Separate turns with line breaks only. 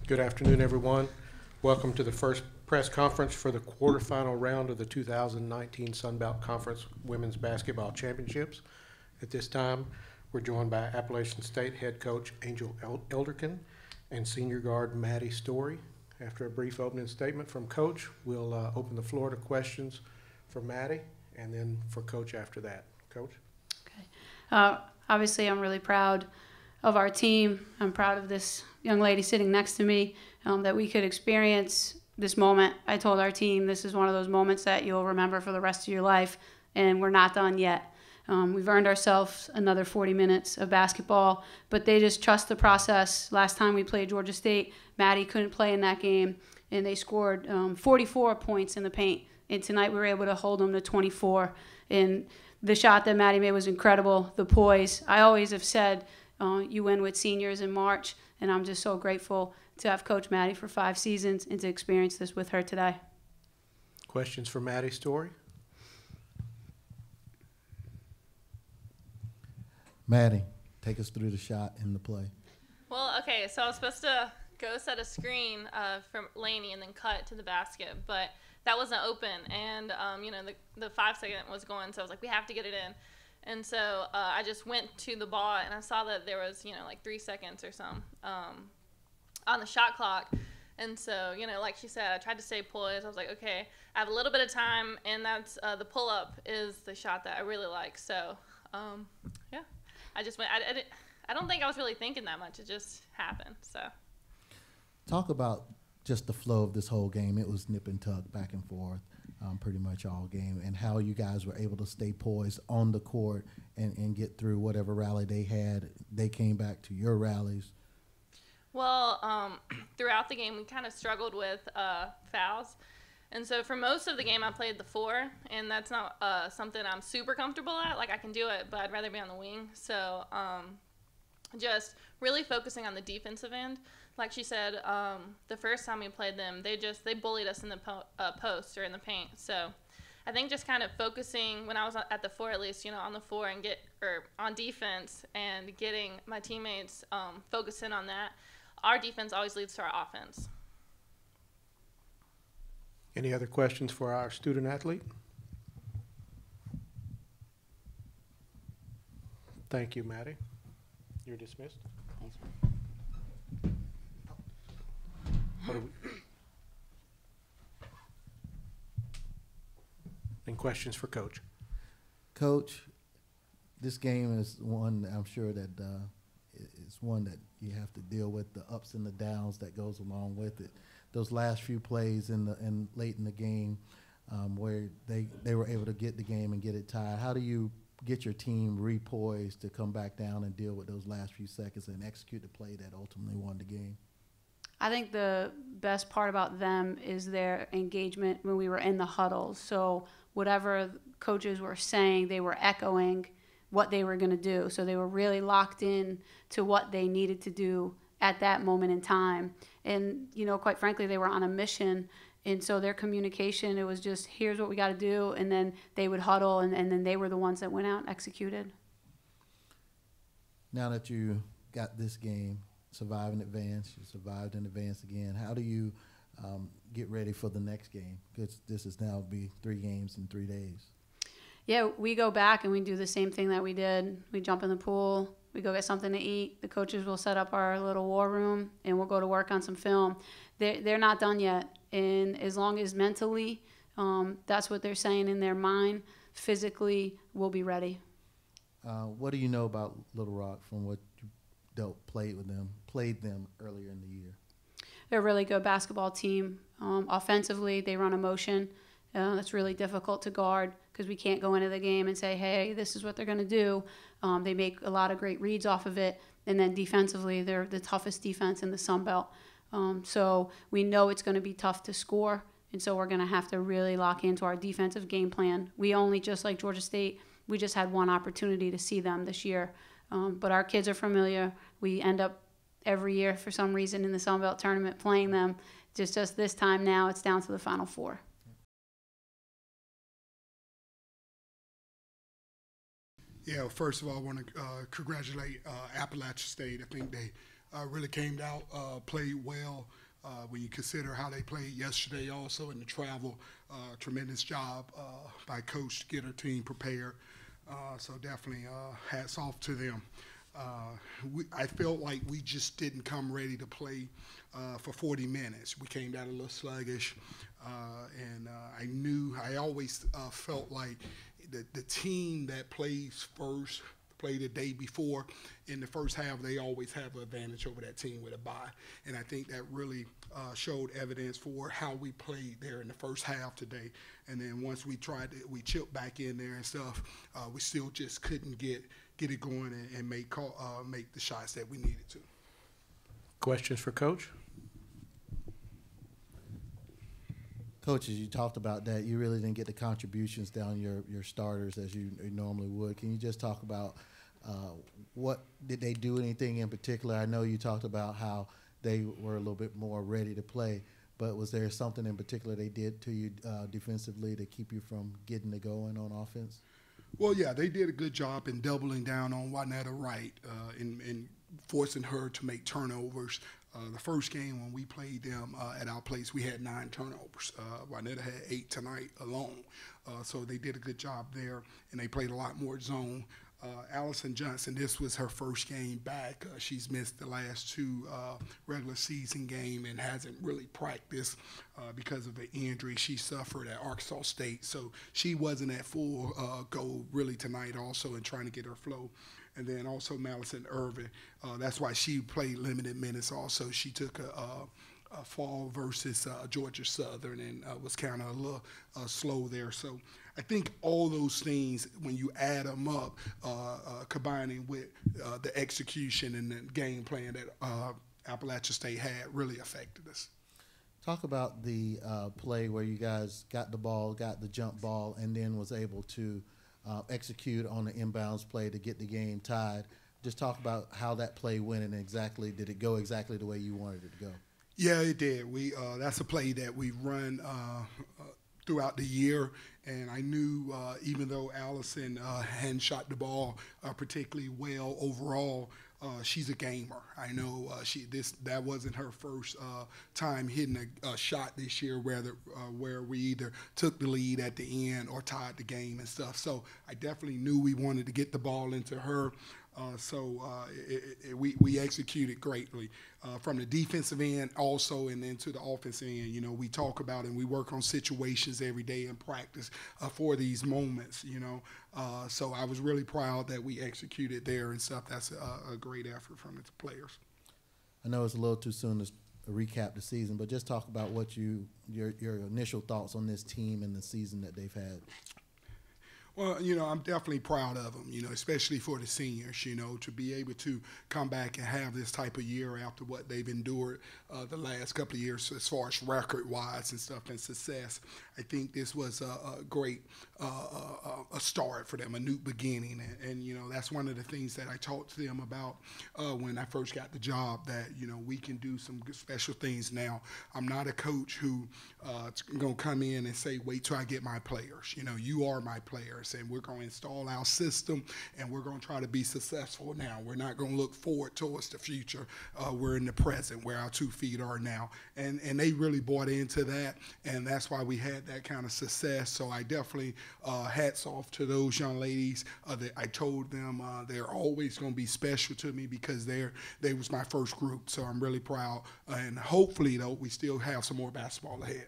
Good afternoon, everyone. Welcome to the first press conference for the quarterfinal round of the 2019 Sun Belt Conference Women's Basketball Championships. At this time, we're joined by Appalachian State head coach Angel Elderkin and senior guard Maddie Story. After a brief opening statement from Coach, we'll open the floor to questions for Maddie and then for Coach after that. Coach?
Okay. Obviously, I'm really proud of our team. I'm proud of this young lady sitting next to me, that we could experience this moment. I told our team this is one of those moments that you'll remember for the rest of your life, and we're not done yet. We've earned ourselves another 40 minutes of basketball, but they just trust the process. Last time we played Georgia State, Maddie couldn't play in that game, and they scored 44 points in the paint. And tonight we were able to hold them to 24. And the shot that Maddie made was incredible, the poise. I always have said you win with seniors in March, and I'm just so grateful to have coached Maddie for 5 seasons and to experience this with her today.
Questions for Maddie Story?
Maddie, take us through the shot and the play.
Well, okay, so I was supposed to go set a screen from Laney and then cut to the basket, but that wasn't open, and the 5-second was going, so I was like, we have to get it in. And so I just went to the ball, and I saw that there was, like 3 seconds or some on the shot clock. And so, like she said, I tried to stay poised. I was like, okay, I have a little bit of time, and that's the pull-up is the shot that I really like. So, yeah, I just went. I don't think I was really thinking that much. It just happened. So,
talk about just the flow of this whole game. It was nip and tuck, back and forth. Pretty much all game, and how you guys were able to stay poised on the court and get through whatever rally they had. They came back to your rallies.
Well, throughout the game, we kind of struggled with fouls. And so for most of the game, I played the 4, and that's not something I'm super comfortable at. Like, I can do it, but I'd rather be on the wing. So just really focusing on the defensive end. Like she said, the first time we played them, they bullied us in the post or in the paint. So I think just kind of focusing when I was at the 4, at least, on the 4 and on defense and getting my teammates focused in on that. Our defense always leads to our offense.
Any other questions for our student athlete? Thank you, Maddie. You're dismissed.
Thanks.
Any questions for Coach?
Coach, this game is one I'm sure that it's one that you have to deal with the ups and the downs that goes along with it. Those last few plays late in the game where they were able to get the game and get it tied. How do you get your team repoised to come back down and deal with those last few seconds and execute the play that ultimately won the game?
I think the best part about them is their engagement when we were in the huddles. So whatever coaches were saying, they were echoing what they were going to do. So they were really locked in to what they needed to do at that moment in time. And, quite frankly, they were on a mission. And so their communication, it was just, here's what we got to do. And then they would huddle, and then they were the ones that went out and executed.
Now that you got this game, survive in advance, you survived in advance again, how do you get ready for the next game? Because this is now be 3 games in 3 days.
Yeah, we go back and we do the same thing that we did. We jump in the pool, we go get something to eat. The coaches will set up our little war room, and we'll go to work on some film. They're not done yet, and as long as mentally, that's what they're saying in their mind, physically, we'll be ready.
What do you know about Little Rock from what you played them earlier in the year?
They're a really good basketball team. Offensively, they run a motion. That's really difficult to guard because we can't go into the game and say, hey, this is what they're going to do. They make a lot of great reads off of it. And then defensively, they're the toughest defense in the Sun Belt. So we know it's going to be tough to score, and so we're going to have to really lock into our defensive game plan. We only, just like Georgia State, we just had one opportunity to see them this year. But our kids are familiar. We end up every year for some reason in the Sun Belt tournament playing them. Just this time now, it's down to the Final Four.
Yeah, first of all, I want to congratulate Appalachian State. I think they really came out, played well. When you consider how they played yesterday also in the travel, tremendous job by Coach to get her team prepared. So definitely hats off to them. I felt like we just didn't come ready to play for 40 minutes. We came down a little sluggish, and I always felt like the team that plays first, play the day before, in the first half, they always have an advantage over that team with a bye. And I think that really showed evidence for how we played there in the first half today. And then once we chipped back in there and stuff, we still just couldn't get it going and make the shots that we needed to.
Questions for Coach?
Coach, as you talked about that, you really didn't get the contributions down your starters as you normally would. Can you just talk about what did they do anything in particular? I know you talked about how they were a little bit more ready to play, but was there something in particular they did to you defensively to keep you from getting it going on offense?
Well, yeah, they did a good job in doubling down on Juanetta Wright and forcing her to make turnovers. The first game when we played them at our place, we had 9 turnovers. Juanetta had 8 tonight alone. So they did a good job there, and they played a lot more zone. Allison Johnson, this was her first game back. She's missed the last 2 regular season game and hasn't really practiced because of the injury she suffered at Arkansas State. So she wasn't at full go really tonight also in trying to get her flow. And then also Madison Irvin. That's why she played limited minutes also. She took a fall versus Georgia Southern and was kind of a little slow there. So I think all those things, when you add them up, combining with the execution and the game plan that Appalachian State had, really affected us.
Talk about the play where you guys got the ball, got the jump ball, and then was able to execute on the inbounds play to get the game tied. Just talk about how that play went and did it go exactly the way you wanted it to go?
Yeah, it did. That's a play that we run throughout the year, and I knew even though Allison hadn't shot the ball particularly well overall, she's a gamer. I know that wasn't her first time hitting a shot this year, where we either took the lead at the end or tied the game and stuff. So I definitely knew we wanted to get the ball into her. We executed greatly from the defensive end also, and then to the offensive end. You know, we talk about and we work on situations every day in practice for these moments. You know, so I was really proud that we executed there and stuff. That's a great effort from the players.
I know it's a little too soon to recap the season, but just talk about what your initial thoughts on this team and the season that they've had.
Well, you know, I'm definitely proud of them, you know, especially for the seniors, you know, to be able to come back and have this type of year after what they've endured the last couple of years as far as record-wise and stuff and success. I think this was a great a start for them, a new beginning. And, you know, that's one of the things that I talked to them about when I first got the job, that, you know, we can do some good special things now. I'm not a coach who going to come in and say, wait till I get my players. You know, you are my players. And we're going to install our system, and we're going to try to be successful now. We're not going to look forward towards the future. We're in the present, where our 2 feet are now. And they really bought into that, and that's why we had that kind of success. So I definitely hats off to those young ladies. I told them they're always going to be special to me because they was my first group. So I'm really proud. And hopefully, though, we still have some more basketball ahead.